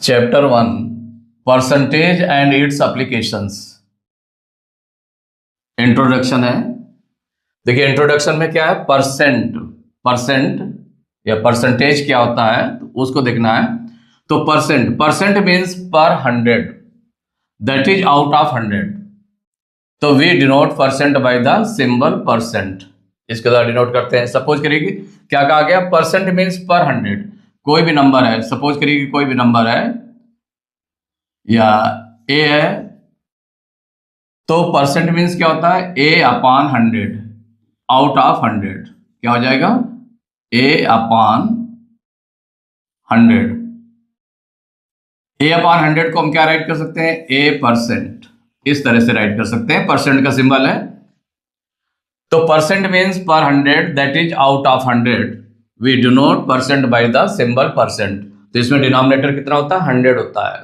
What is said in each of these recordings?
Chapter 1 percentage and it's applications. Introduction है। देखिए introduction में क्या है, परसेंट या परसेंटेज क्या होता है तो उसको देखना है। तो percent means per 100, that is out of 100। तो we denote percent by the symbol percent. इसके द्वारा डिनोट करते हैं। सपोज करिए कि क्या कहा गया, परसेंट मीन्स पर 100। कोई भी नंबर है, सपोज करिए कि कोई भी नंबर है या ए है, तो परसेंट मीन्स क्या होता है, ए अपॉन 100 आउट ऑफ 100। क्या हो जाएगा, ए अपॉन 100। ए अपॉन 100 को हम क्या राइट कर सकते हैं, ए परसेंट। इस तरह से राइट कर सकते हैं, परसेंट का सिंबल है। तो percent means per 100 that is out of 100। We denote percent by the symbol percent. तो इसमें डिनोमिनेटर कितना होता है, 100 होता है।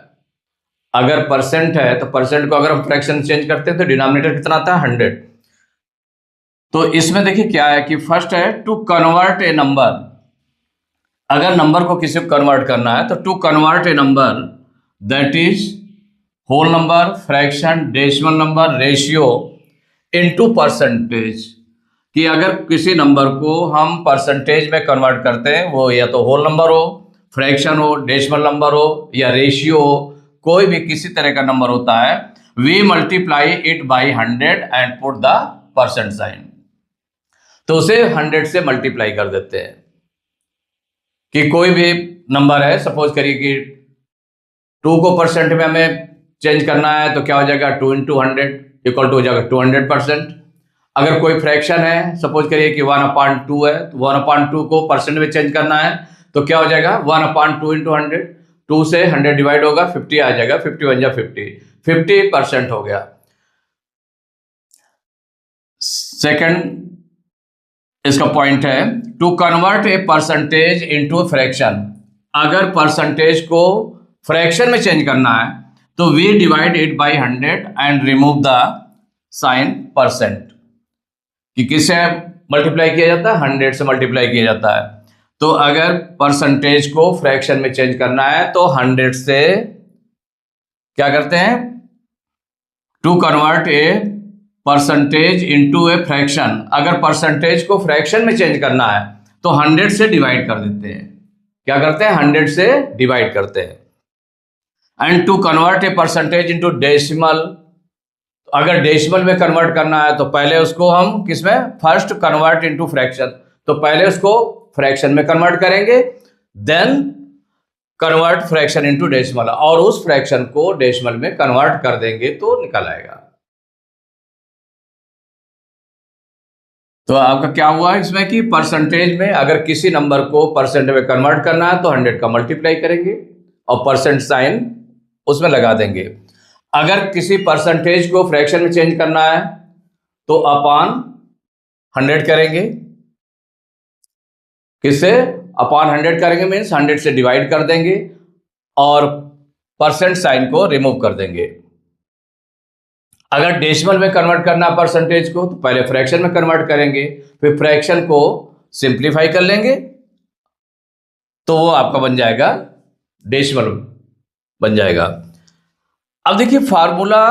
अगर परसेंट है तो परसेंट को अगर हम फ्रैक्शन चेंज करते हैं तो डिनोमिनेटर कितना आता है, 100। तो इसमें देखिए क्या है कि फर्स्ट है टू कन्वर्ट ए नंबर। अगर नंबर को किसी को कन्वर्ट करना है तो to convert a number that is whole number, fraction, decimal number, ratio into percentage. कि अगर किसी नंबर को हम परसेंटेज में कन्वर्ट करते हैं, वो या तो होल नंबर हो, फ्रैक्शन हो, डेसिमल नंबर हो या रेशियो हो, कोई भी किसी तरह का नंबर होता है, we multiply it by 100 and put the percent sign. तो उसे 100 से मल्टीप्लाई कर देते हैं। कि कोई भी नंबर है, सपोज करिए कि 2 को परसेंट में हमें चेंज करना है तो क्या हो जाएगा, 2 इंटू 100 इक्वल टू हो जाएगा 200%। अगर कोई फ्रैक्शन है, सपोज करिए कि 1/2 है, तो 1/2 को परसेंट में चेंज करना है तो क्या हो जाएगा, 1/2 इंटू 100। 2 से 100 डिवाइड होगा, 50 आ जाएगा, 50 बन जाए 50% हो गया। सेकंड इसका पॉइंट है to convert a percentage into fraction. अगर परसेंटेज को फ्रैक्शन में चेंज करना है तो we divide it by 100 and remove the sign percent. कि किससे मल्टीप्लाई किया जाता है, 100 से मल्टीप्लाई किया जाता है। तो अगर परसेंटेज को फ्रैक्शन में चेंज करना है तो 100 से क्या करते हैं, to convert a percentage into a fraction. अगर परसेंटेज को फ्रैक्शन में चेंज करना है तो 100 से डिवाइड कर देते हैं। क्या करते हैं, 100 से डिवाइड करते हैं। And to convert a percentage into decimal. अगर डेसिमल में कन्वर्ट करना है तो पहले उसको हम किसमें, फर्स्ट कन्वर्ट इनटू फ्रैक्शन। तो पहले उसको फ्रैक्शन में कन्वर्ट करेंगे, then convert fraction into decimal, और उस फ्रैक्शन को डेसिमल में कन्वर्ट कर देंगे तो निकल आएगा। तो आपका क्या हुआ इसमें कि परसेंटेज में अगर किसी नंबर को परसेंट में कन्वर्ट करना है तो 100 का मल्टीप्लाई करेंगे और परसेंट साइन उसमें लगा देंगे। अगर किसी परसेंटेज को फ्रैक्शन में चेंज करना है तो अपॉन 100 करेंगे। किससे, अपॉन 100 करेंगे मीन्स 100 से डिवाइड कर देंगे और परसेंट साइन को रिमूव कर देंगे। अगर डेसिमल में कन्वर्ट करना परसेंटेज को तो पहले फ्रैक्शन में कन्वर्ट करेंगे, फिर फ्रैक्शन को सिंप्लीफाई कर लेंगे तो वो आपका बन जाएगा डेसिमल बन जाएगा। अब देखिए फार्मूला,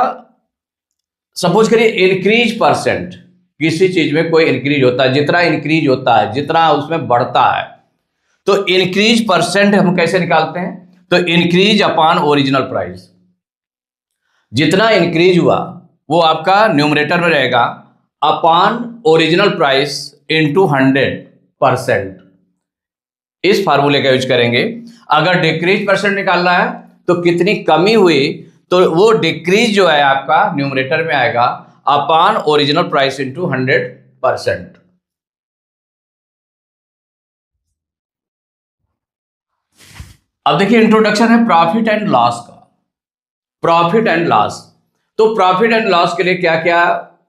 सपोज करिए इंक्रीज परसेंट। किसी चीज में कोई इंक्रीज होता है, जितना इंक्रीज होता है जितना उसमें बढ़ता है, तो इंक्रीज परसेंट हम कैसे निकालते हैं, तो इंक्रीज अपॉन ओरिजिनल प्राइस। जितना इंक्रीज हुआ वो आपका न्यूमरेटर में रहेगा, अपॉन ओरिजिनल प्राइस इंटू 100%। इस फार्मूले का यूज करेंगे। अगर डिक्रीज परसेंट निकालना है तो कितनी कमी हुई, तो वो डिक्रीज जो है आपका न्यूमरेटर में आएगा, अपॉन ओरिजिनल प्राइस इंटू 100%। अब देखिए इंट्रोडक्शन है प्रॉफिट एंड लॉस का। प्रॉफिट एंड लॉस, तो प्रॉफिट एंड लॉस के लिए क्या क्या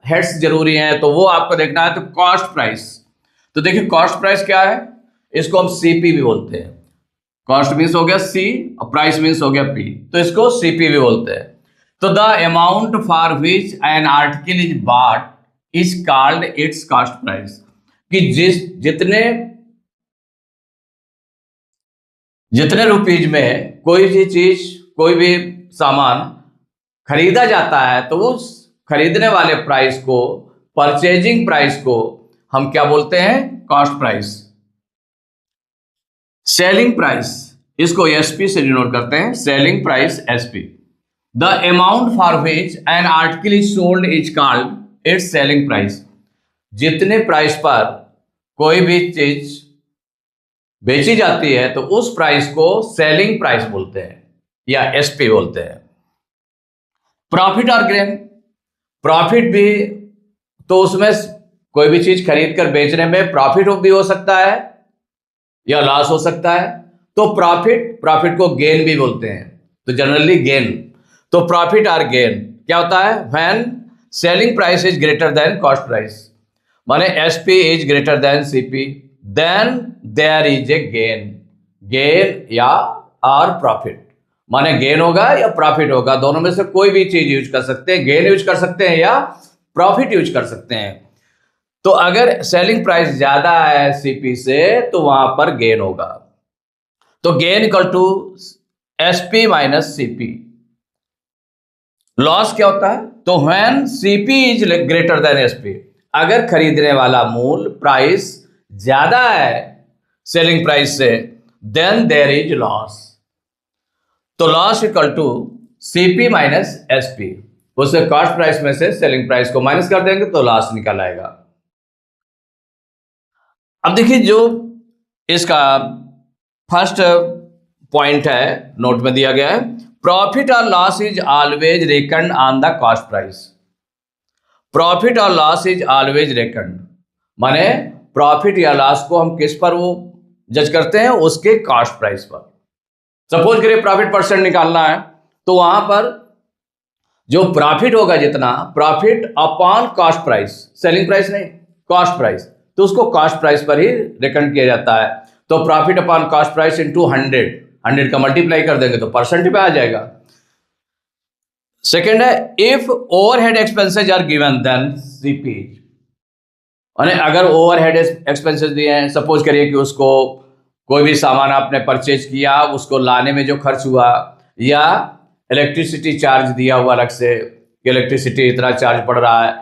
हेड्स जरूरी हैं तो वो आपको देखना है। तो कॉस्ट प्राइस, तो देखिए कॉस्ट प्राइस क्या है, इसको हम सीपी भी बोलते हैं। कॉस्ट मीन्स हो गया सी और प्राइस मीन्स हो गया पी, तो इसको सीपी भी बोलते हैं। तो the amount for which an article is bought is called its cost price. कि जितने जितने रुपीज में कोई भी चीज, कोई भी सामान खरीदा जाता है तो उस खरीदने वाले प्राइस को, परचेजिंग प्राइस को हम क्या बोलते हैं? Cost price. सेलिंग प्राइस, इसको एसपी से डिनोट करते हैं, selling price SP. The amount for which an article is sold is called its selling price. जितने प्राइस पर कोई भी चीज बेची जाती है तो उस प्राइस को सेलिंग प्राइस बोलते हैं या एसपी बोलते हैं। प्रॉफिट और गेन, प्रॉफिट भी तो उसमें कोई भी चीज खरीद कर बेचने में प्रॉफिट भी हो सकता है या लॉस हो सकता है, तो प्रॉफिट को गेन भी बोलते हैं, तो जनरली गेन। तो प्रॉफिट और गेन क्या होता है? When selling price is greater than cost price, माने SP is greater than CP, then there is a gain या और प्रॉफिट, माने गेन होगा या प्रॉफिट होगा, दोनों में से कोई भी चीज यूज कर सकते हैं, गेन यूज कर सकते हैं या प्रॉफिट यूज कर सकते हैं। तो अगर सेलिंग प्राइस ज्यादा है सीपी से तो वहां पर गेन होगा, तो gain equal to SP minus CP. Loss क्या होता है? तो when CP is greater than SP, अगर खरीदने वाला मूल प्राइस ज्यादा है सेलिंग प्राइस से, देन देयर इज लॉस। तो loss equal to CP minus SP, उससे कॉस्ट प्राइस में से सेलिंग प्राइस को माइनस कर देंगे तो लॉस निकल आएगा। अब देखिए, जो इसका फर्स्ट पॉइंट है नोट में दिया गया है, प्रॉफिट और loss is always reckoned on the cost price. Profit और लॉस इज ऑलवेज रेकन्ड, माने प्रॉफिट या लॉस को हम किस पर वो जज करते हैं? उसके कॉस्ट प्राइस पर। सपोज करिए प्रॉफिट परसेंट निकालना है, तो वहां पर जो प्रॉफिट होगा, जितना profit upon cost price, selling price नहीं, कॉस्ट प्राइस, तो उसको कॉस्ट प्राइस पर ही रेकन किया जाता है। तो profit upon cost price into 100 का मल्टीप्लाई कर देंगे तो परसेंट पे आ जाएगा। सेकेंड है, if overhead expenses are given then CP, अगर ओवरहेड एक्सपेंसेस दिए हैं, सपोज करिए कि उसको कोई भी सामान आपने परचेज किया, उसको लाने में जो खर्च हुआ, या इलेक्ट्रिसिटी चार्ज दिया हुआ अलग से कि इलेक्ट्रिसिटी इतना चार्ज पड़ रहा है,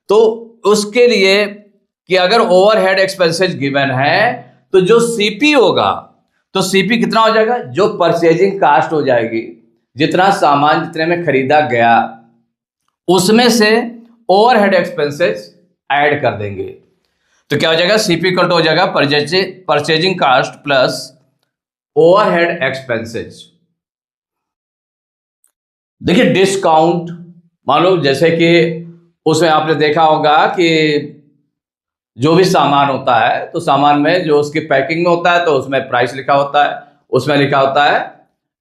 तो उसके लिए कि अगर ओवरहेड एक्सपेंसेस गिवन है तो जो सीपी होगा, तो सीपी कितना हो जाएगा? जो परचेजिंग कास्ट हो जाएगी, जितना सामान जितने में खरीदा गया उसमें से ओवरहेड एक्सपेंसेस ऐड कर देंगे, तो क्या हो जाएगा? सीपी इक्वल टू हो जाएगा purchasing cost plus overhead expenses. देखिए डिस्काउंट, मान लो जैसे कि उसमें आपने देखा होगा कि जो भी सामान होता है तो सामान में जो उसकी पैकिंग में होता है तो उसमें प्राइस लिखा होता है, उसमें लिखा होता है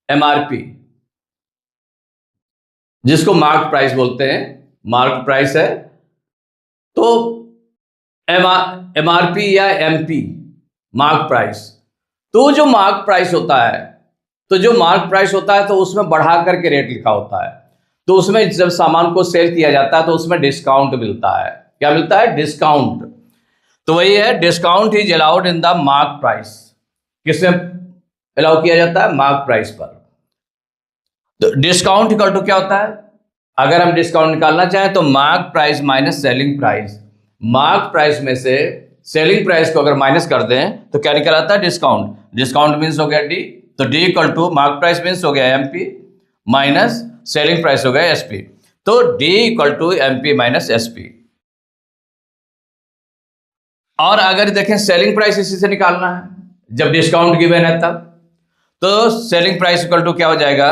एमआरपी, जिसको मार्क प्राइस बोलते हैं, मार्क प्राइस है। तो एमआरपी या एमपी, मार्क प्राइस। तो जो मार्क प्राइस होता है, तो जो मार्क प्राइस होता है तो उसमें बढ़ा करके रेट लिखा होता है, तो उसमें जब सामान को सेल किया जाता है तो उसमें डिस्काउंट मिलता है। क्या मिलता है? डिस्काउंट। तो वही है, discount is allowed in the mark price. किसमें अलाउ किया जाता है? मार्क प्राइस पर। तो डिस्काउंट इक्वल टू क्या होता है? अगर हम डिस्काउंट निकालना चाहें तो mark price minus selling price. Mark price में से सेलिंग प्राइस को अगर माइनस कर दें तो क्या निकल आता है? डिस्काउंट। डिस्काउंट मीन्स हो गया डी, तो D equal to mark price means हो गया एमपी माइनस सेलिंग प्राइस हो गया एसपी, तो D equal to MP minus SP. और अगर देखें सेलिंग प्राइस इसी से निकालना है, जब डिस्काउंट गिवन है तब, तो सेलिंग प्राइस इक्वल टू क्या हो जाएगा?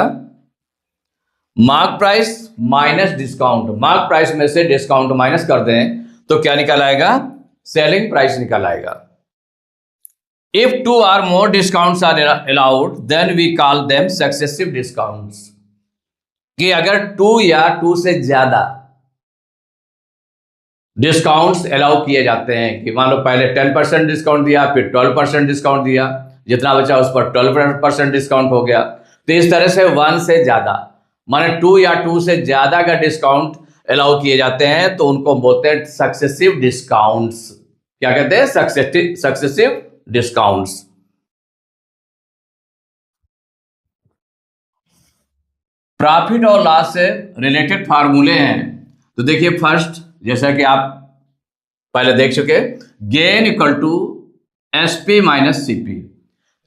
Mark price minus discount. Mark price में से डिस्काउंट माइनस कर दें तो क्या निकल आएगा? सेलिंग प्राइस निकल आएगा। If 2 or more discounts are allowed then we call them successive discounts, कि अगर 2 या 2 से ज्यादा डिस्काउंट्स अलाउ किए जाते हैं, कि मान लो पहले 10% डिस्काउंट दिया, फिर 12% डिस्काउंट दिया, जितना बचा उस पर 12% डिस्काउंट हो गया, तो इस तरह से 1 से ज्यादा, माने 2 या 2 से ज्यादा का डिस्काउंट अलाउ किए जाते हैं तो उनको बोलते हैं सक्सेसिव डिस्काउंट्स। क्या कहते हैं? Successive discounts. प्रॉफिट और लॉस से रिलेटेड फार्मूले हैं। तो देखिए फर्स्ट, जैसा कि आप पहले देख चुके, gain equal to SP minus CP.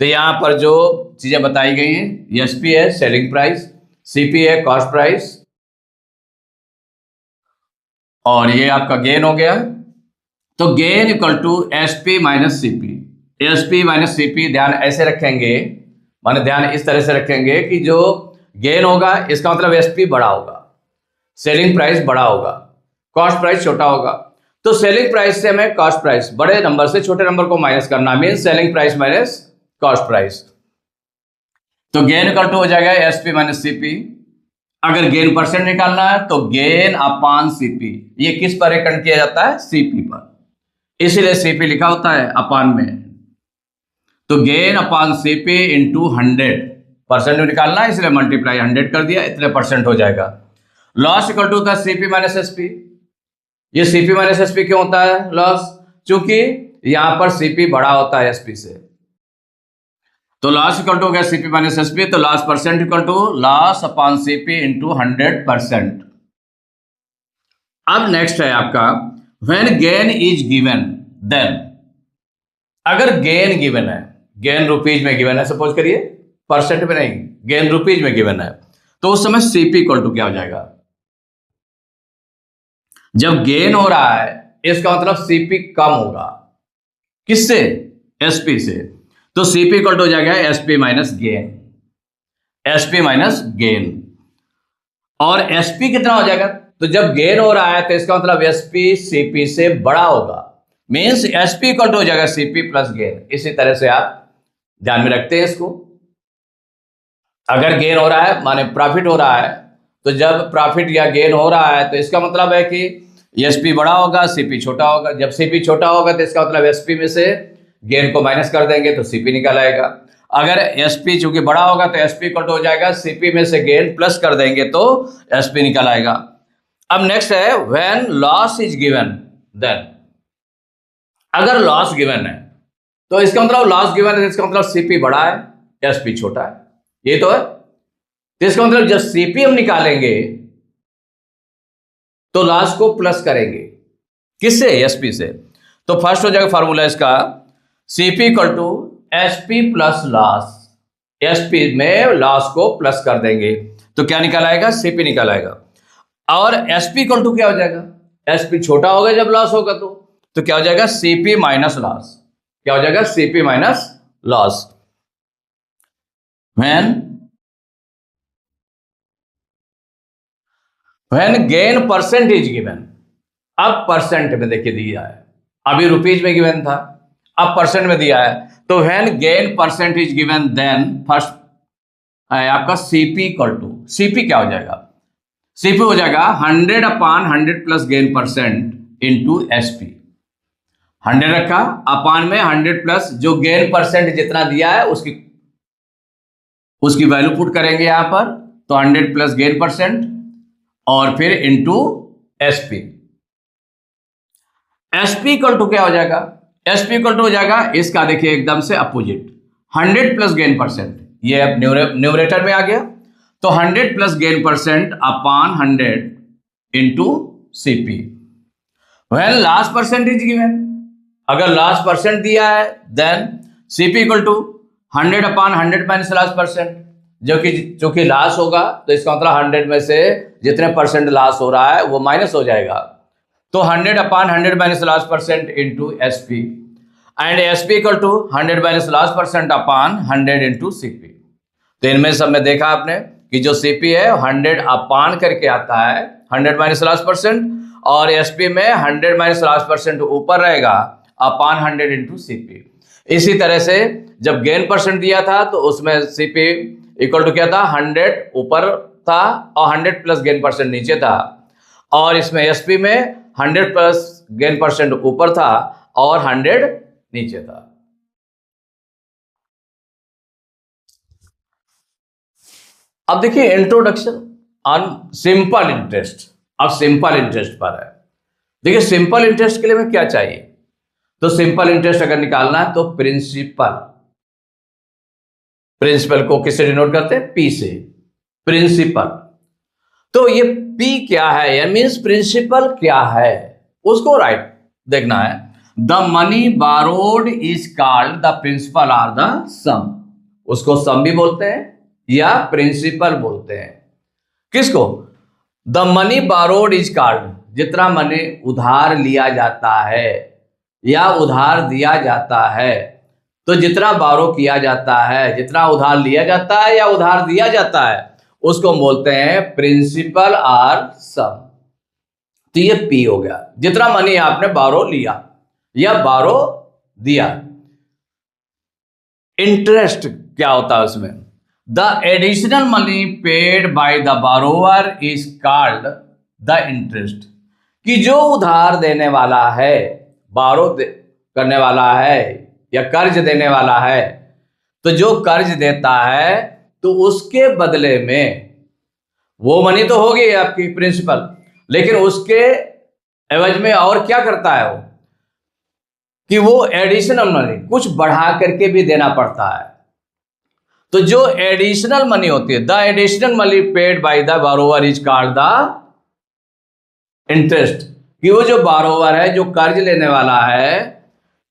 तो यहां पर जो चीजें बताई गई हैं, एसपी है सेलिंग प्राइस, सीपी है कॉस्ट प्राइस, और ये आपका गेन हो गया। तो gain equal to SP minus CP. SP minus CP ध्यान ऐसे रखेंगे, माने ध्यान इस तरह से रखेंगे कि जो गेन होगा इसका मतलब एसपी बड़ा होगा, सेलिंग प्राइस बड़ा होगा, कॉस्ट प्राइस छोटा होगा। तो सेलिंग प्राइस से हमें कॉस्ट प्राइस, बड़े नंबर से छोटे नंबर को माइनस करना, mean selling price minus cost price. तो गेन इक्वल टू हो जाएगा एसपी माइनस सीपी। अगर गेन परसेंट निकालना है तो गेन अपान सीपी। ये किस पर रेकन किया जाता है? सीपी पर, इसीलिए सीपी लिखा होता है अपान में। तो गेन अपान सीपी इंटू 100% में निकालना है, इसलिए मल्टीप्लाई 100 कर दिया, इतने परसेंट हो जाएगा। लॉस इक्वल टू था सीपी माइनस एसपी। ये सीपी माइनस एसपी क्यों होता है लॉस? क्योंकि यहां पर सीपी बड़ा होता है एसपी से। तो लॉस इक्वल टू हो गया सीपी माइनस एसपी। तो loss percent equal to loss upon CP into 100%। अब नेक्स्ट है आपका when gain is given then. अगर गेन गिवन है, गेन रुपीज में गिवन है, सपोज करिए, परसेंट में नहीं, गेन रुपीज में गिवन है, तो उस समय सीपी इक्वल टू क्या हो जाएगा? जब गेन हो रहा है इसका मतलब सीपी कम होगा, किससे? एसपी से। तो सीपी इक्वल टू हो जाएगा SP minus gain, SP minus gain. और एसपी कितना हो जाएगा? तो जब गेन हो रहा है तो इसका मतलब एसपी सीपी से बड़ा होगा, मीन्स एसपी इक्वल टू हो जाएगा सीपी प्लस गेन। इसी तरह से आप ध्यान में रखते हैं इसको। अगर गेन हो रहा है माने प्रॉफिट हो रहा है, तो जब प्रॉफिट या गेन हो रहा है तो इसका मतलब है कि एसपी बड़ा होगा, सीपी छोटा होगा। जब सीपी छोटा होगा तो इसका मतलब एसपी में से गेन को माइनस कर देंगे तो सीपी निकल आएगा। अगर एसपी चूंकि बड़ा होगा तो एसपी इक्वल टू हो जाएगा सीपी में से गेन प्लस कर देंगे तो एसपी निकल आएगा। अब नेक्स्ट है when loss is given then. अगर लॉस गिवन है तो इसका मतलब लॉस गिवन है, इसका मतलब सीपी बड़ा है, एसपी छोटा है, ये तो है। तो इसका मतलब जब सीपी हम निकालेंगे तो लॉस को प्लस करेंगे, किससे? एसपी से। तो फर्स्ट हो जाएगा फॉर्मूला इसका CP equal to SP plus loss. SP में लॉस को प्लस कर देंगे तो क्या निकल आएगा? सीपी निकल आएगा। और एसपी इक्वल टू क्या हो जाएगा? एसपी छोटा होगा जब लॉस होगा तो क्या हो जाएगा? CP minus loss. क्या हो जाएगा? CP minus loss. When gain percent is given. अब परसेंट में देखिए दिया है, अभी रुपीज में गिवन था, अब परसेंट में दिया है। तो when gain percent is given then first है आपका सीपी इक्वल टू, सीपी क्या हो जाएगा? सीपी हो जाएगा 100 upon 100 plus gain percent into SP. 100 रखा, अपान में 100 प्लस जो गेन परसेंट जितना दिया है उसकी वैल्यू पुट करेंगे यहां पर, तो 100 प्लस गेन परसेंट और फिर into SP. SP equal to क्या हो जाएगा? एसपी इक्वल टू हो जाएगा इसका देखिए एकदम से अपोजिट, 100 प्लस गेन परसेंट। ये अब न्यूमरेटर में आ गया, तो 100 plus gain percent upon 100 into CP. When loss percent is given. अगर लास्ट परसेंट दिया है then CP equal to 100 upon 100 minus loss percent, जो कि लॉस होगा तो इसका मतलब 100 में से जितने परसेंट लॉस हो रहा है वो माइनस हो जाएगा। तो 100 upon 100 minus loss percent into SP, and SP equal to 100 minus loss percent upon 100 into CP. तो इनमें सब में देखा आपने कि जो सीपी है 100 अपान करके आता है 100 माइनस लास्ट परसेंट, और एसपी में 100 माइनस लास्ट परसेंट ऊपर रहेगा अपान 100 इंटू सीपी। इसी तरह से जब गेन परसेंट दिया था तो उसमें सीपी इक्वल टू क्या था? 100 ऊपर था और 100 प्लस गेन परसेंट नीचे था, और इसमें एसपी में 100 प्लस गेन परसेंट ऊपर था और 100 नीचे था। अब देखिए इंट्रोडक्शन ऑन सिंपल इंटरेस्ट। अब सिंपल इंटरेस्ट पर है। देखिए सिंपल इंटरेस्ट के लिए हमें क्या चाहिए? तो सिंपल इंटरेस्ट अगर निकालना है तो प्रिंसिपल को किससे डिनोट करते हैं? पी से। प्रिंसिपल तो ये P क्या है, या मीन्स प्रिंसिपल क्या है, उसको राइट देखना है। The money borrowed is called the principal or the sum. उसको सम भी बोलते हैं या प्रिंसिपल बोलते हैं। किसको? The money borrowed is called, जितना मनी उधार लिया जाता है या उधार दिया जाता है, तो जितना बारो किया जाता है, जितना उधार लिया जाता है या उधार दिया जाता है, उसको हम बोलते हैं प्रिंसिपल आर सम। तो ये P हो गया, जितना मनी आपने बारो लिया या बारो दिया। इंटरेस्ट क्या होता है उसमें? The additional money paid by the बारोवर is called the interest. कि जो उधार देने वाला है, करने वाला है या कर्ज देने वाला है, तो जो कर्ज देता है तो उसके बदले में वो मनी तो होगी आपकी प्रिंसिपल, लेकिन उसके एवज में और क्या करता है वो, कि वो एडिशनल मनी कुछ बढ़ा करके भी देना पड़ता है। तो जो एडिशनल मनी होती है, the additional money paid by the बारोवर is called the interest. कि वो जो बारोवर है, जो कर्ज लेने वाला है,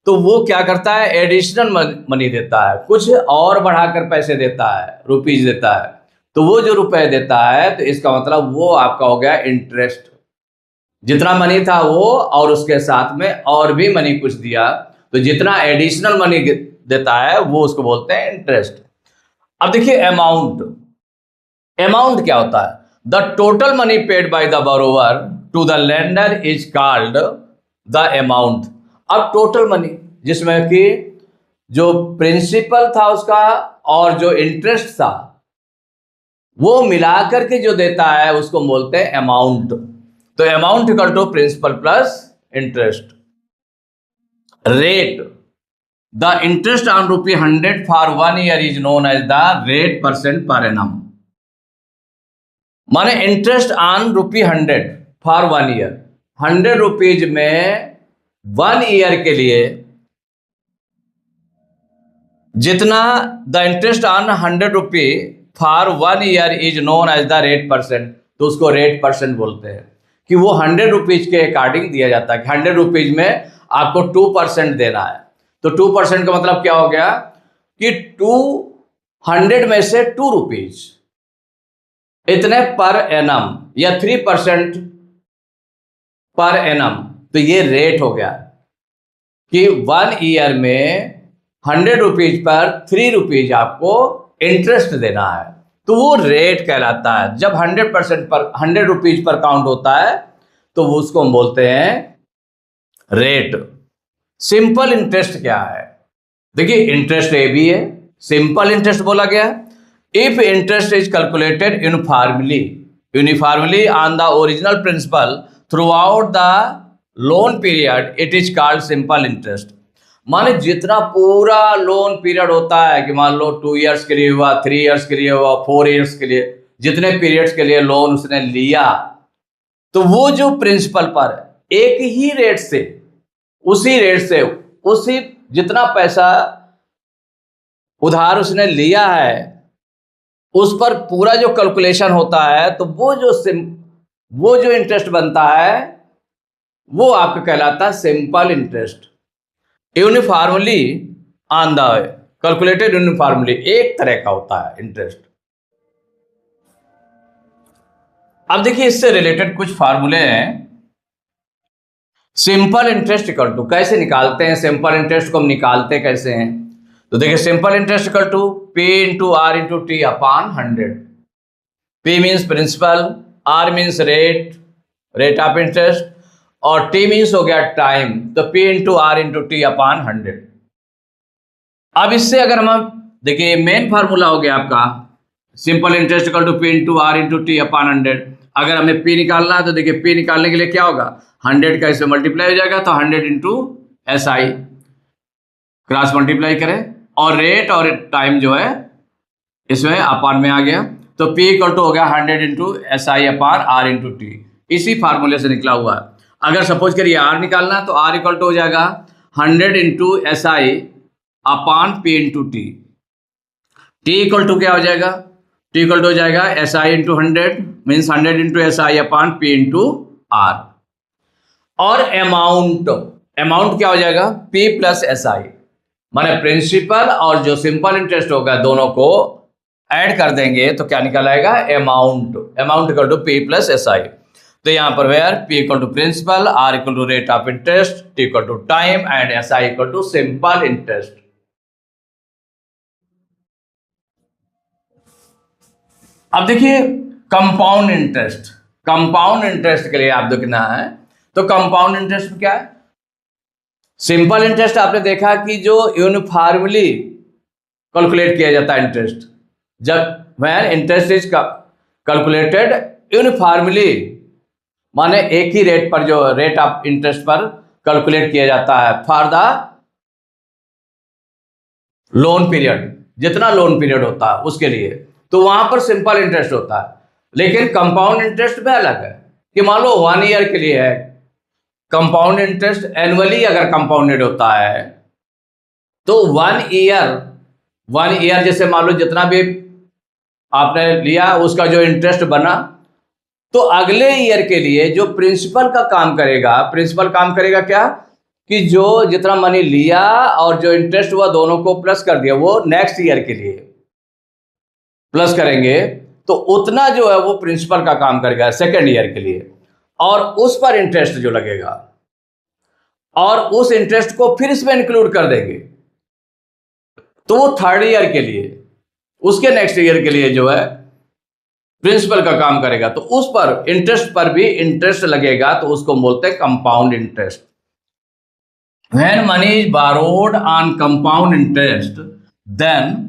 तो वो क्या करता है, एडिशनल मनी देता है, कुछ और बढ़ाकर पैसे देता है, रुपीज देता है। तो वो जो रुपए देता है, तो इसका मतलब वो आपका हो गया इंटरेस्ट। जितना मनी था वो, और उसके साथ में और भी मनी कुछ दिया, तो जितना एडिशनल मनी देता है वो उसको बोलते हैं इंटरेस्ट। अब देखिए अमाउंट। अमाउंट क्या होता है? The total money paid by the borrower to the lender is called the amount. अब टोटल मनी, जिसमें कि जो प्रिंसिपल था उसका और जो इंटरेस्ट था, वो मिलाकर के जो देता है उसको बोलते हैं अमाउंट। तो amount equal to principal plus interest. Rate, the interest on ₹100 for 1 year is known as the rate percent per annum. माने interest on ₹100 for 1 year, 100 rupees में 1 ईयर के लिए जितना the interest on 100 rupee for 1 year is known as the rate percent. तो उसको rate percent बोलते हैं, कि वो 100 रुपीज के अकॉर्डिंग दिया जाता है। कि 100 रुपीज में आपको 2% देना है। तो 2% का मतलब क्या हो गया, कि 200 में से 2 रुपीज इतने पर एनम, या 3% पर एनम। तो ये रेट हो गया, कि 1 ईयर में 100 रुपीज पर 3 रुपीज आपको इंटरेस्ट देना है। तो वो रेट कहलाता है। जब 100% पर 100 रुपीज पर काउंट होता है, तो उसको हम बोलते हैं रेट। सिंपल इंटरेस्ट क्या है? देखिए इंटरेस्ट ए भी है, सिंपल इंटरेस्ट बोला गया। If interest is calculated uniformly on the original principal throughout the loan period, it is called simple interest. माने जितना पूरा लोन पीरियड होता है, कि मान लो 2 इयर्स के लिए हुआ, 3 इयर्स के लिए हुआ, 4 इयर्स के लिए, जितने पीरियड्स के लिए लोन उसने लिया, तो वो जो प्रिंसिपल पर एक ही रेट से, उसी जितना पैसा उधार उसने लिया है, उस पर पूरा जो कैलकुलेशन होता है, तो वो जो इंटरेस्ट बनता है, वो आपका कहलाता है simple interest. Uniformly on the calculated uniformly, एक तरह का होता है इंटरेस्ट। अब देखिए इससे रिलेटेड कुछ फार्मूले हैं। सिंपल इंटरेस्ट इक्वल टू, कैसे निकालते हैं सिंपल इंटरेस्ट को, हम निकालते कैसे हैं? तो देखिए simple interest equal to P into R into T upon 100। P means principal, R means rate of interest, और T मीन्स हो गया टाइम। तो P into R into T upon 100। अब इससे अगर हम देखिए मेन फार्मूला हो गया आपका simple interest equal to P into R into T upon 100। अगर हमें P निकालना है, तो देखिए P निकालने के लिए क्या होगा, 100 का इसमें मल्टीप्लाई हो जाएगा, तो 100 इंटू SI क्रॉस मल्टीप्लाई करें, और रेट और टाइम जो है इसमें अपान में आ गया। तो P इक्वल टू हो गया 100 इंटू SI अपान R इंटू टी। इसी फार्मूले से निकला हुआ है। अगर सपोज करिए R निकालना है, तो R इक्वल टू हो जाएगा 100 into SI upon P into T. T equal to क्या हो जाएगा, टी इक्वल टू हो जाएगा S I into 100 means 100 into S I upon P into R. और अमाउंट, अमाउंट क्या हो जाएगा, पी प्लस एस आई, माने प्रिंसिपल और जो सिंपल इंटरेस्ट होगा दोनों को ऐड कर देंगे तो क्या निकल आएगा, amount. Amount equal to P plus S I. तो यहां पर where P equal to principal, R equal to rate of interest, T equal to time and S I equal to simple interest. अब देखिए कंपाउंड इंटरेस्ट, कंपाउंड इंटरेस्ट के लिए आप देखना है तो कंपाउंड इंटरेस्ट क्या है, सिंपल इंटरेस्ट आपने देखा कि जो यूनिफॉर्मली कैलकुलेट किया जाता है इंटरेस्ट, जब when interest is calculated uniformly, माने एक ही रेट पर, जो रेट ऑफ इंटरेस्ट पर कैलकुलेट किया जाता है फॉर द लोन पीरियड, जितना लोन पीरियड होता है उसके लिए, तो वहां पर सिंपल इंटरेस्ट होता है। लेकिन कंपाउंड इंटरेस्ट में अलग है कि मान लो 1 ईयर के लिए है कंपाउंड इंटरेस्ट, एनुअली अगर कंपाउंडेड होता है तो 1 ईयर जैसे मान लो जितना भी आपने लिया उसका जो इंटरेस्ट बना, तो अगले ईयर के लिए जो प्रिंसिपल का काम करेगा, प्रिंसिपल काम करेगा क्या कि जो जितना मनी लिया और जो इंटरेस्ट हुआ दोनों को प्लस कर दिया, वो नेक्स्ट ईयर के लिए प्लस करेंगे तो उतना जो है वो प्रिंसिपल का काम करेगा सेकेंड ईयर के लिए, और उस पर इंटरेस्ट जो लगेगा और उस इंटरेस्ट को फिर इसमें इंक्लूड कर देंगे तो वो थर्ड ईयर के लिए, उसके नेक्स्ट ईयर के लिए जो है प्रिंसिपल का काम करेगा, तो उस पर इंटरेस्ट पर भी इंटरेस्ट लगेगा, तो उसको बोलते हैं compound interest. When money is borrowed on compound interest then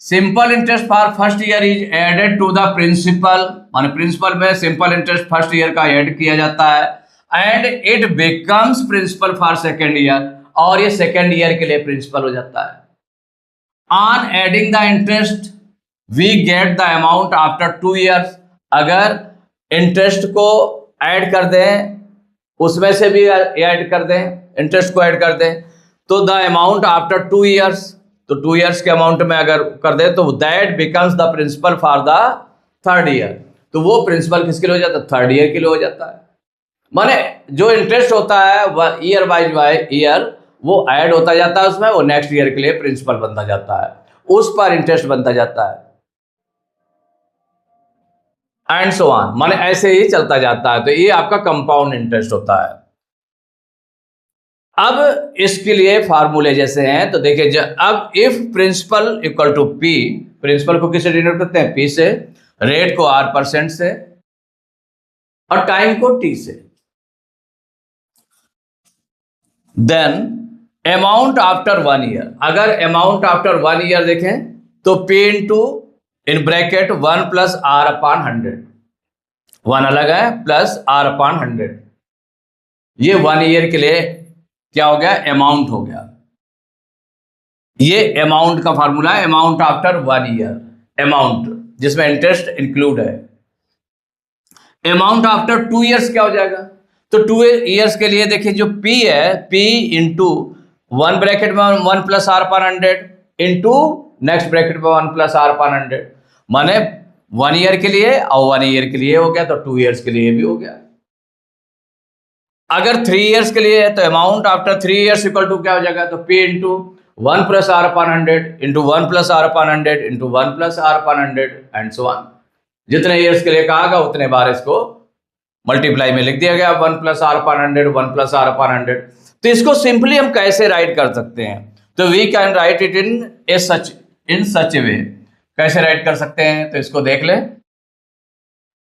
simple interest for first year is added to the principal, माने प्रिंसिपल में सिंपल इंटरेस्ट फर्स्ट ईयर का ऐड किया जाता है and it becomes principal for second year, और ये second year के लिए प्रिंसिपल हो जाता है। On adding the interest we get the amount after 2 years, अगर इंटरेस्ट को ऐड कर दें, उसमें से भी ऐड कर दें, इंटरेस्ट को ऐड कर दें, तो द अमाउंट आफ्टर 2 ईयर्स, तो 2 ईयर्स के अमाउंट में अगर कर दे तो that becomes the principal for the third year, तो वो प्रिंसिपल किसके लिए हो जाता है, थर्ड ईयर के लिए हो जाता है। माने जो इंटरेस्ट होता है ईयर बाय ईयर वो ऐड होता जाता है उसमें, वो नेक्स्ट ईयर के लिए प्रिंसिपल बनता जाता है, उस पर इंटरेस्ट बनता जाता है एंड सो ऑन, माने ऐसे ही चलता जाता है। तो ये आपका कंपाउंड इंटरेस्ट होता है। अब इसके लिए फार्मूले जैसे हैं तो देखिए, अब if principal equal to P, principal को किससे डिनोट करते हैं, पी से, रेट को R% से और टाइम को T से, देन अमाउंट आफ्टर 1 ईयर, अगर अमाउंट आफ्टर 1 ईयर देखें तो P into in bracket 1 plus R upon 100, 1 अलग है प्लस R अपॉन 100, ये 1 ईयर के लिए क्या हो गया, अमाउंट हो गया। ये अमाउंट का फार्मूला है, अमाउंट आफ्टर 1 ईयर, अमाउंट जिसमें इंटरेस्ट इंक्लूड है। अमाउंट आफ्टर 2 ईयर्स क्या हो जाएगा, तो 2 ईयर्स के लिए देखिए जो P है, P इंटू 1 ब्रैकेट में 1 plus R upon 100 into next bracket में 1 प्लस R अपॉन 100, माने 1 ईयर के लिए और 1 ईयर के लिए हो गया, तो 2 ईयर्स के लिए भी हो गया। अगर 3 ईयर्स के लिए है तो amount after 3 years equal to क्या हो जाएगा, तो P into 1 plus R upon 100 into 1 plus R upon 100 into 1 plus R upon 100 and so on. जितने ईयर्स के लिए कहा उतने बार इसको मल्टीप्लाई में लिख दिया गया, 1 plus R upon 100, 1 plus R upon 100। तो इसको सिंपली हम कैसे राइट कर सकते हैं, तो we can write it in such a way. कैसे राइट कर सकते हैं, तो इसको देख लें।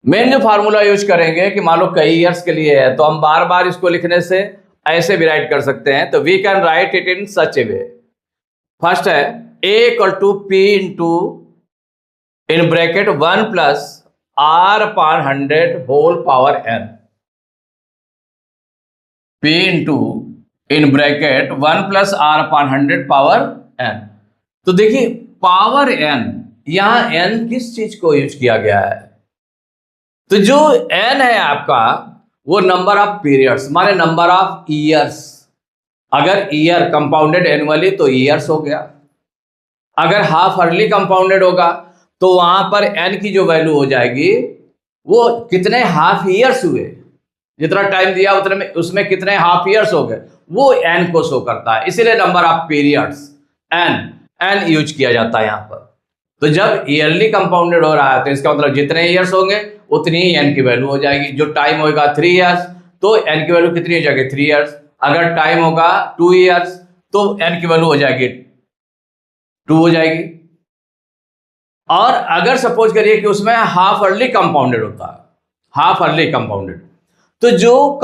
मेन जो फार्मूला यूज करेंगे कि मान लो कई ईयर्स के लिए है, तो हम बार बार इसको लिखने से ऐसे भी राइट कर सकते हैं, तो we can write it in such a way. First है A equal to P into in bracket 1 plus R upon 100 whole power n, P into in bracket 1 plus R upon 100 power n। तो देखिए power n, यहां n किस चीज को use किया गया है, तो जो n है आपका वो नंबर ऑफ पीरियड्स, माने नंबर ऑफ ईयर्स। अगर ईयर कंपाउंडेड एनुअली तो ईयर्स हो गया, अगर हाफ अर्ली कंपाउंडेड होगा तो वहां पर एन की जो वैल्यू हो जाएगी वो कितने हाफ ईयर्स हुए, जितना टाइम दिया उतने में उसमें कितने हाफ ईयर्स हो गए, वो एन को शो करता है। इसीलिए number of periods N N use किया जाता है यहाँ पर। तो जब ईयरली कंपाउंडेड हो रहा है तो इसका मतलब जितने ईयर्स होंगे उतनी ही एन की वैल्यू हो जाएगी। जो टाइम होगा 3 ईयर्स तो एन की वैल्यू कितनी हो जाएगी 3 ईयर्स। अगर टाइम होगा 2 ईयर्स तो एन की वैल्यू हो जाएगी 2 हो जाएगी। और अगर सपोज करिए कि उसमें हाफ अर्ली कंपाउंडेड होता है, हाफ अर्ली कंपाउंडेड, तो जो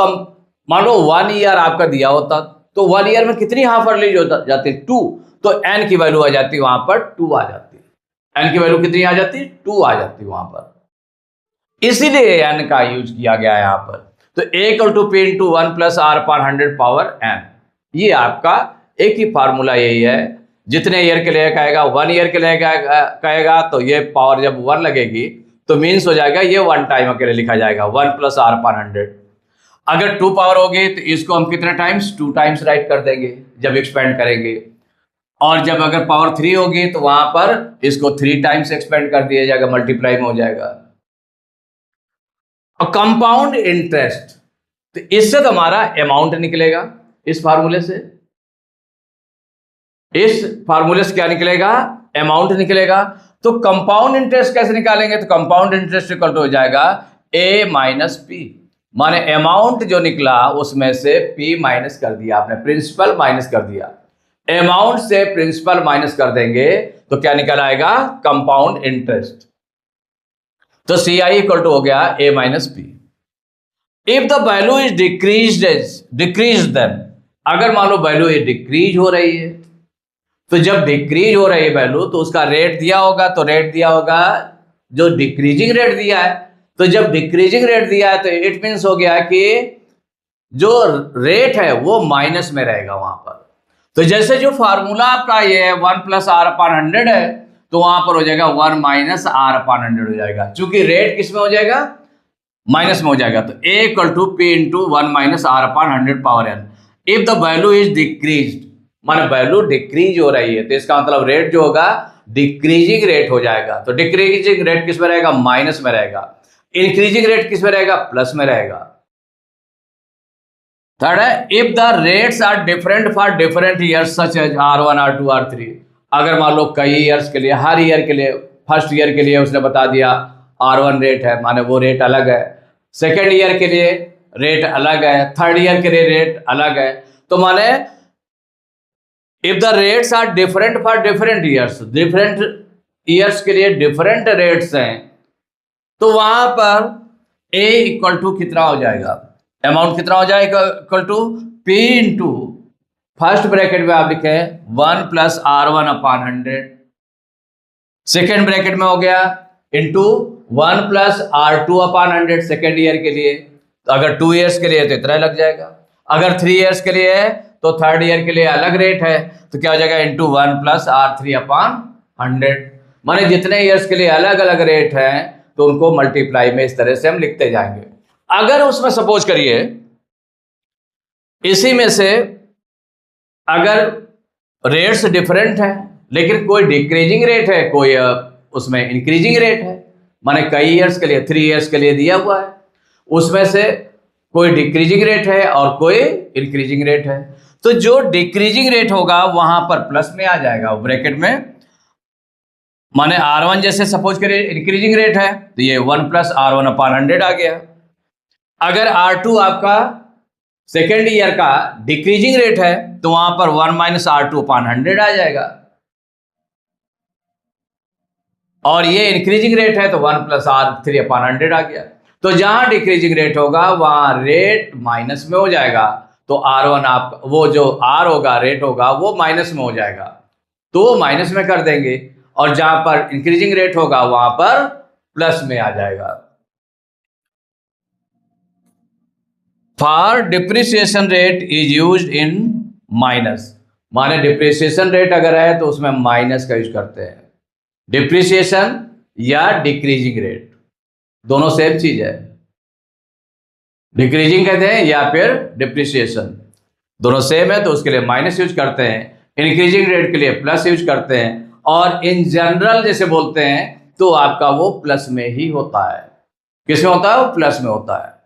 मान लो 1 ईयर आपका दिया होता तो 1 ईयर में कितनी हाफ अर्ली हो जाती 2, तो एन की वैल्यू आ जाती वहां पर 2 आ जाती है। एन की वैल्यू कितनी आ जाती 2 आ जाती वहां पर। इसीलिए एन का यूज किया गया है यहां पर। तो A equal to P into 1 plus R per 100 power N, ये आपका एक ही फार्मूला यही है। जितने ईयर के लिए कहेगा 1 ईयर के लिए कहेगा तो ये पावर जब 1 लगेगी तो मीन्स हो जाएगा ये 1 टाइम के लिए लिखा जाएगा 1 प्लस आर पर 100। अगर 2 पावर होगी तो इसको हम कितने टाइम्स 2 टाइम्स राइट कर देंगे जब एक्सपेंड करेंगे। और जब अगर पावर 3 होगी तो वहां पर इसको 3 टाइम्स एक्सपेंड कर दिया जाएगा, मल्टीप्लाई में हो जाएगा। और कंपाउंड इंटरेस्ट, तो इससे तो हमारा अमाउंट निकलेगा। इस फार्मूले से क्या निकलेगा, अमाउंट निकलेगा। तो कंपाउंड इंटरेस्ट कैसे निकालेंगे, तो कंपाउंड इंटरेस्ट इक्वल टू हो जाएगा ए माइनस पी, माने अमाउंट जो निकला उसमें से पी माइनस कर दिया आपने, प्रिंसिपल माइनस कर दिया। अमाउंट से प्रिंसिपल माइनस कर देंगे तो क्या निकल आएगा, कंपाउंड इंटरेस्ट। तो सी आई इक्वल टू हो गया A minus P. If the value is decrease then, अगर मान लो वैल्यू ये डिक्रीज हो रही है, तो जब डिक्रीज हो रही है वैल्यू तो उसका रेट दिया होगा, तो रेट दिया होगा जो डिक्रीजिंग रेट दिया है। तो जब डिक्रीजिंग रेट दिया है तो इट मीन्स हो गया कि जो रेट है वो माइनस में रहेगा वहां पर। तो जैसे जो फार्मूला आपका ये है 1 प्लस आर अपान 100 है, तो वहां पर हो जाएगा 1 माइनस आर अपान 100 हो जाएगा, क्योंकि रेट किस में हो जाएगा, माइनस में हो जाएगा। तो A equal to P into 1 minus R upon 100 power N. If the value is decreased, माने वैल्यू डिक्रीज हो रही है, तो इसका मतलब रेट जो होगा डिक्रीजिंग रेट हो जाएगा। तो डिक्रीजिंग रेट किस में रहेगा, माइनस में रहेगा। इंक्रीजिंग रेट किस में रहेगा, प्लस में रहेगा। थर्ड है if the rates are different for different years such as R1 R2 R3। अगर मान लो कई ईयर्स के लिए, हर ईयर के लिए, फर्स्ट ईयर के लिए उसने बता दिया R1 रेट है, माने वो रेट अलग है। सेकेंड ईयर के लिए रेट अलग है, थर्ड ईयर के लिए रेट अलग है। तो माने if the rates are different for different years के लिए डिफरेंट रेट्स हैं, तो वहां पर ए इक्वल टू कितना हो जाएगा, अमाउंट कितना हो जाएगा, equal to P into first bracket में आप लिखे 1 प्लस R1 अपान 100, सेकेंड ब्रैकेट में हो गया इंटू 1 प्लस R2 अपान 100 सेकेंड ईयर के लिए। तो अगर 2 ईयर्स के लिए तो इतना लग जाएगा, अगर 3 ईयर्स के लिए है तो थर्ड ईयर के लिए अलग रेट है, तो क्या हो जाएगा इंटू 1 प्लस R3 अपान 100। माने जितने ईयर्स के लिए अलग अलग रेट है तो उनको मल्टीप्लाई में इस तरह से हम लिखते जाएंगे। अगर उसमें सपोज करिए इसी में से अगर रेट्स डिफरेंट है लेकिन कोई डिक्रीजिंग रेट है, कोई उसमें इंक्रीजिंग रेट है, माने कई ईयर्स के लिए 3 ईयर्स के लिए दिया हुआ है, उसमें से कोई डिक्रीजिंग रेट है और कोई इंक्रीजिंग रेट है, तो जो डिक्रीजिंग रेट होगा वहां पर प्लस में आ जाएगा ब्रैकेट में। माने R1 जैसे सपोज करिए इंक्रीजिंग रेट है तो ये 1 प्लस R1 अपान 100 आ गया। अगर R2 आपका सेकेंड ईयर का डिक्रीजिंग रेट है तो वहां पर 1 माइनस R2 अपान 100 आ जाएगा, और ये इंक्रीजिंग रेट है तो 1 प्लस R3 अपान 100 आ गया। तो जहां डिक्रीजिंग रेट होगा वहां रेट माइनस में हो जाएगा, तो R1 आप वो जो R होगा रेट होगा वो माइनस में हो जाएगा, तो माइनस में कर देंगे, और जहां पर इंक्रीजिंग रेट होगा वहां पर प्लस में आ जाएगा। For depreciation rate is used in minus, माने डिप्रिसिएशन रेट अगर है तो उसमें माइनस का यूज करते हैं। डिप्रिसिएशन या डिक्रीजिंग रेट दोनों सेम चीज है, डिक्रीजिंग कहते हैं या फिर डिप्रिसिएशन, दोनों सेम है तो उसके लिए माइनस यूज करते हैं, इंक्रीजिंग रेट के लिए प्लस यूज करते हैं। और इन जनरल जैसे बोलते हैं तो आपका वो प्लस में ही होता है। किसमें होता है? वो प्लस में होता है।